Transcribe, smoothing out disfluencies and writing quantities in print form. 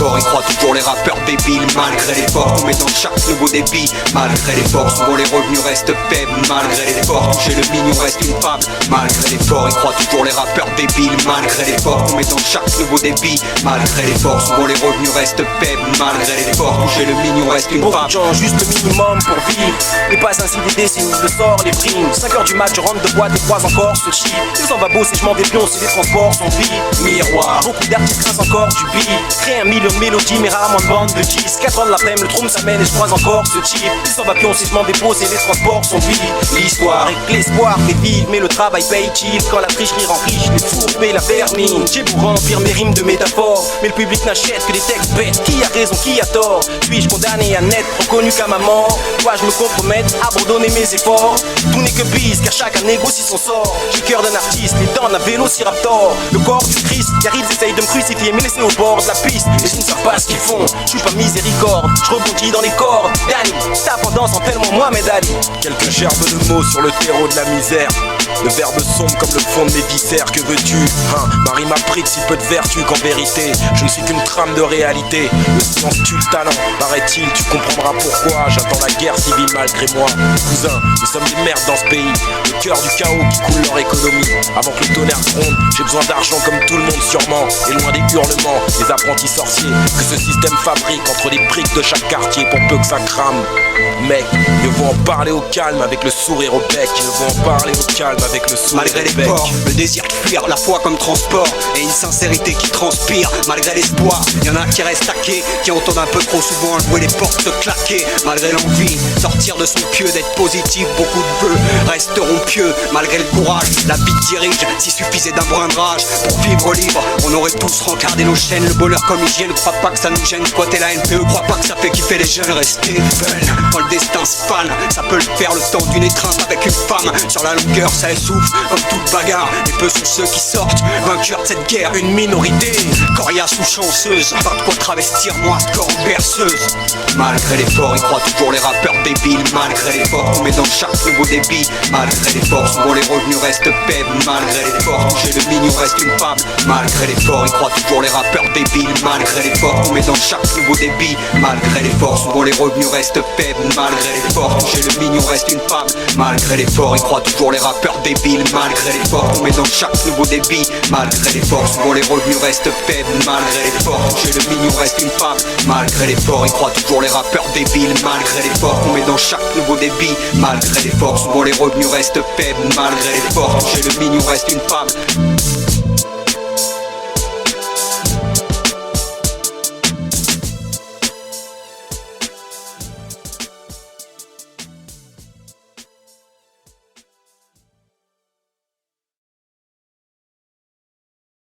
l'effort, ils croient toujours les rappeurs débiles. Malgré l'effort qu'on met dans chaque nouveau débit. Malgré l'effort, souvent les revenus restent faibles. Malgré l'effort, toucher le mignon reste une fable. Malgré l'effort, ils croient toujours les rappeurs débiles. Malgré l'effort qu'on met dans chaque nouveau débit. Malgré l'effort, souvent les revenus restent faibles. Malgré l'effort, toucher le mignon reste une fable. Beaucoup juste le minimum pour vivre. Et passe ainsi des décennies, le sort, les primes. 5h du mat, je rentre de boîte et croise encore ce cheap. Ils s'en va bosser, je m'en vais pion si les transports sont vides. Miroir, beaucoup d'artistes crassent encore du beat. Crée 1 million de mélodies, mais rarement de bandes de 10. 4h de l'après-midi, le trône s'amène et je croise encore ce cheap. Ils s'en va pion si je m'en dépose et les transports sont vides. L'histoire et que l'espoir fait vivre, mais le travail paye chill. Quand la tricherie rend riche, les fours paient la vermine. J'ai beau remplir mes rimes de métaphores, mais le public n'achète que des textes bêtes. Qui a raison, qui a tort? Suis-je condamné à naître, reconnu qu'à ma mort? Dois-je me compromettre, abandonner mes efforts? Tout n'est que bise, car chacun négocie son sort. J'ai cœur d'un artiste, les dents d'un vélociraptor. Le corps du Christ, car ils essayent de me crucifier, mais laissés au bord de la piste. Et ils ne savent pas ce qu'ils font, je suis pas miséricorde. Je rebondis dans les cordes, Danny, tape en dansant tellement Mohamed Ali. Quelques gerbes de mots sur le terreau de la misère. Le verbe sombre comme le fond de mes viscères. Que veux-tu, hein? Marie m'a pris de si peu de vertu qu'en vérité je ne suis qu'une trame de réalité. Le silence tue le talent, paraît-il, tu comprendras pourquoi. J'attends la guerre civile malgré moi. Cousin, nous sommes des merdes dans ce pays. Le cœur du chaos qui coule leur économie. Avant que le tonnerre gronde, j'ai besoin d'argent comme tout le monde sûrement. Et loin des hurlements, des apprentis sorciers que ce système fabrique entre les briques de chaque quartier pour peu que ça crame. Mec, mieux vaut en parler au calme avec le sourire au bec. Mieux vaut en parler au calme avec le sourire malgré au bec. l'effort, le désir de fuir, la foi comme transport et une sincérité qui transpire. Malgré l'espoir, y'en a qui restent taqués, qui entendent un peu trop souvent jouer les portes se claquer. Malgré l'envie, sortir de son pieu, d'être positif, beaucoup de vœux resteront pieux. Malgré le courage, la vie dirige, s'il suffisait d'un brin de rage pour vivre libre, on aurait tous rencardé nos chaînes. Le bonheur comme hygiène, ne crois pas que ça nous gêne. Squatter la NPE, crois pas que ça fait kiffer les jeunes. Rester fun, quand le destin se fane, ça peut le faire le temps d'une étreinte avec une femme. Sur la longueur, ça essouffle comme toute bagarre. Et peu sont ceux qui sortent vainqueurs de cette guerre. Une minorité, coriace ou chanceuse, pas de quoi travestir moi de corps berceuse. Malgré l'effort, ils croient toujours les rappeurs débiles. Malgré l'effort, on met dans chaque nouveau débit. Malgré l'effort, souvent les revenus restent faibles. Malgré l'effort, toucher le mignon reste une fable. Malgré l'effort, ils croient toujours les rappeurs débiles. Malgré l'effort, on met dans chaque nouveau débit. Malgré l'effort, souvent les revenus restent faibles. Malgré l'effort, toucher le mignon reste une fable. Malgré l'effort, ils croient toujours les rappeurs débiles. Malgré l'effort, on met dans chaque nouveau débit. Malgré l'effort, souvent les revenus restent faibles. Malgré l'effort, toucher le mignon reste une fable. Malgré l'effort, ils croient toujours les rappeurs débiles. Malgré l'effort, on met dans chaque nouveau débit. Malgré l'effort, souvent les revenus restent faibles. Malgré l'effort, toucher le mignon reste une fable.